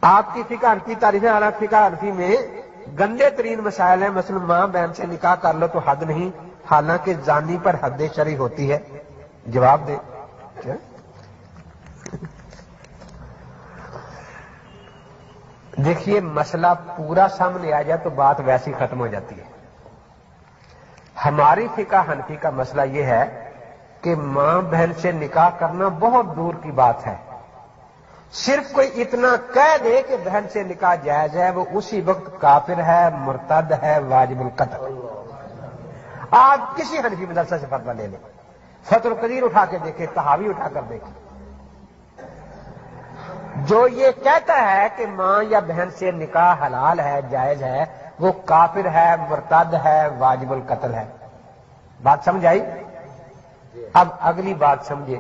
آپ کی فقہ حنفی تاریخ حالانکہ فقہ حنفی میں گندے ترین مسائل ہیں، مثلا ماں بہن سے نکاح کر لو تو حد نہیں، حالانکہ زانی پر حد شرعی ہوتی ہے. جواب دے. دیکھیے مسئلہ پورا سامنے آ جائے تو بات ویسی ختم ہو جاتی ہے. ہماری فقہ حنفی کا مسئلہ یہ ہے کہ ماں بہن سے نکاح کرنا بہت دور کی بات ہے. صرف کوئی اتنا کہہ دے کہ بہن سے نکاح جائز ہے، وہ اسی وقت کافر ہے، مرتد ہے، واجب القتل. آپ کسی حنفی مدرسہ سے فتویٰ لے لیں، فتح القدیر اٹھا کے دیکھیں، طحاوی اٹھا کر دیکھیں، جو یہ کہتا ہے کہ ماں یا بہن سے نکاح حلال ہے، جائز ہے، وہ کافر ہے، مرتد ہے، واجب القتل ہے. بات سمجھ آئی؟ اب اگلی بات سمجھے.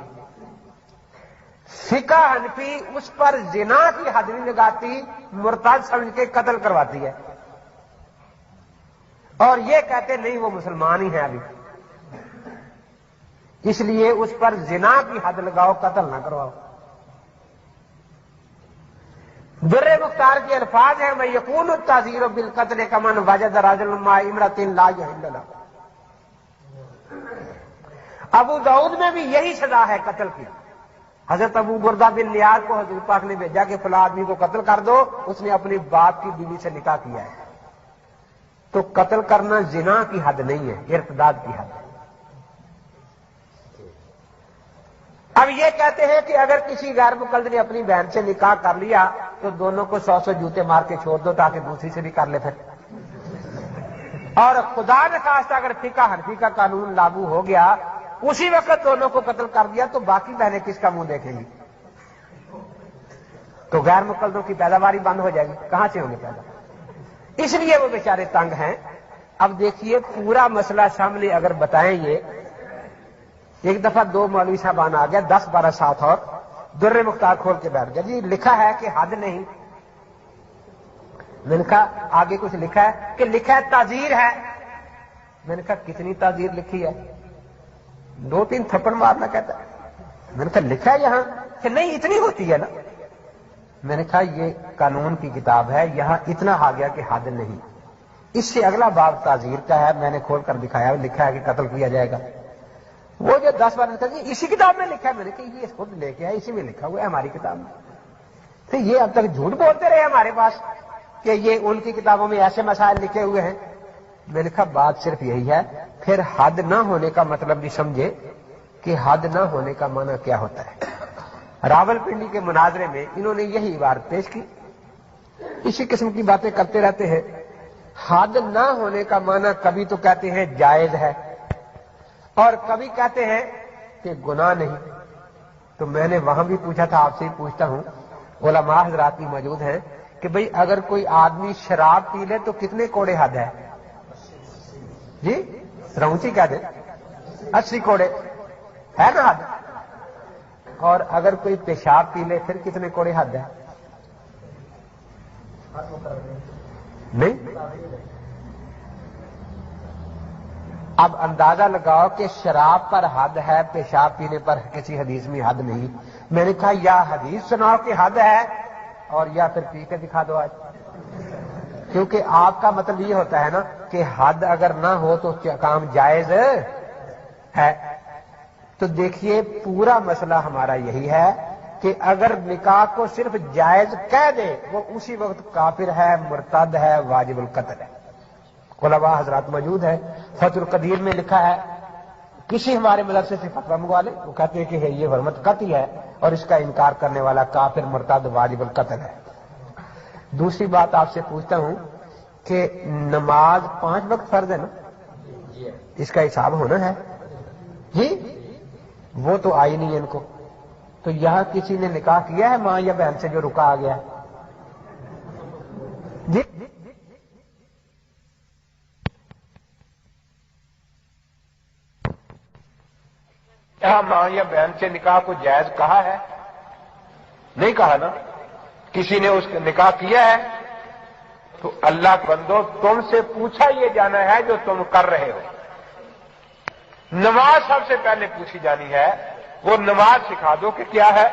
فقہ حنفی اس پر زنا کی حد نہیں لگاتی، مرتد سمجھ کے قتل کرواتی ہے، اور یہ کہتے نہیں وہ مسلمان ہی ہیں ابھی، اس لیے اس پر زنا کی حد لگاؤ، قتل نہ کرواؤ. در مختار کے الفاظ ہیں میں یقون التعزیر بالقتل کمن وجد رجل مع امرأۃ لا یحل له. ابو داؤد میں بھی یہی سزا ہے قتل کی. حضرت ابو بردہ بن نیاز کو حضور پاک نے بھیجا کہ فلاں آدمی کو قتل کر دو، اس نے اپنی باپ کی بیوی سے نکاح کیا ہے. تو قتل کرنا زنا کی حد نہیں ہے، ارتداد کی حد ہے. اب یہ کہتے ہیں کہ اگر کسی غیر مقلد نے اپنی بہن سے نکاح کر لیا تو دونوں کو 100 جوتے مار کے چھوڑ دو تاکہ دوسری سے بھی کر لے پھر. اور خدا نخواستہ اگر فقہ حنفی کا قانون لاگو ہو گیا، اسی وقت دونوں کو قتل کر دیا تو باقی بہنیں کس کا منہ دیکھیں گی؟ تو غیر مقلدوں کی پیداواری بند ہو جائے گی، کہاں سے ہوں گے پیدا؟ اس لیے وہ بیچارے تنگ ہیں. اب دیکھیے پورا مسئلہ سامنے اگر بتائیں. یہ ایک دفعہ 2 مولوی صاحبان آ گیا، 10-12 ساتھ اور در مختار کھول کے بیٹھ گیا. جی لکھا ہے کہ حد نہیں. میں نے کہا آگے کچھ لکھا ہے کہ لکھا ہے تعزیر ہے. میں نے کہا کتنی تعزیر لکھی ہے؟ 2-3 تھپڑ مارنا کہتا ہے. میں نے کہا لکھا ہے یہاں کہ نہیں اتنی ہوتی ہے نا. میں نے کہا یہ قانون کی کتاب ہے، یہاں اتنا آ گیا کہ حد نہیں. اس سے اگلا باب تعزیر کا ہے، میں نے کھول کر دکھایا، لکھا ہے کہ قتل کیا جائے گا. وہ جو 10-12 اسی کتاب میں لکھا ہے. میں نے کہا یہ خود لے کے ہے، اسی میں لکھا ہوا ہے ہماری کتاب میں. تو یہ اب تک جھوٹ بولتے رہے ہمارے پاس کہ یہ ان کی کتابوں میں ایسے مسائل لکھے ہوئے ہیں. میں نے کہا بات صرف یہی ہے. پھر حد نہ ہونے کا مطلب بھی سمجھے کہ حد نہ ہونے کا معنی کیا ہوتا ہے. راول پنڈی کے مناظرے میں انہوں نے یہی عبارت پیش کی. اسی قسم کی باتیں کرتے رہتے ہیں. حد نہ ہونے کا معنی کبھی تو کہتے ہیں جائز ہے اور کبھی کہتے ہیں کہ گناہ نہیں. تو میں نے وہاں بھی پوچھا تھا، آپ سے ہی پوچھتا ہوں، علماء حضرات بھی موجود ہیں، کہ بھئی اگر کوئی آدمی شراب پی لے تو کتنے کوڑے حد ہے؟ جی رونچی کہہ دیں 80 کوڑے ہے نا حد. اور اگر کوئی پیشاب پی لے پھر کتنے کوڑے حد ہے؟ نہیں. اب اندازہ لگاؤ کہ شراب پر حد ہے، پیشاب پینے پر کسی حدیث میں حد نہیں. میں نے کہا یا حدیث سناؤ کہ حد ہے اور یا پھر پی کے دکھا دو آج. کیونکہ آپ کا مطلب یہ ہوتا ہے نا کہ حد اگر نہ ہو تو کام جائز ہے. تو دیکھیے پورا مسئلہ ہمارا یہی ہے کہ اگر نکاح کو صرف جائز کہہ دے وہ اسی وقت کافر ہے، مرتد ہے، واجب القتل ہے. علماء حضرات موجود ہے. فتح القدیر میں لکھا ہے، کسی ہمارے مدرسے سے فتویٰ منگوا لے، وہ کہتے ہیں کہ یہ حرمت قطعی ہے اور اس کا انکار کرنے والا کافر، مرتد، واجب القتل ہے. دوسری بات آپ سے پوچھتا ہوں کہ نماز 5 وقت فرض ہے نا؟ اس کا حساب ہونا ہے جی. وہ تو آئی نہیں ان کو. تو یہاں کسی نے نکاح کیا ہے ماں یا بہن سے جو رکا آ گیا جی؟ یہاں ماں یا بہن سے نکاح کو جائز کہا ہے؟ نہیں کہا نا. کسی نے اس کا نکاح کیا ہے تو اللہ بندو تم سے پوچھا یہ جانا ہے جو تم کر رہے ہو. نماز سب سے پہلے پوچھی جانی ہے. وہ نماز سکھا دو کہ کیا ہے.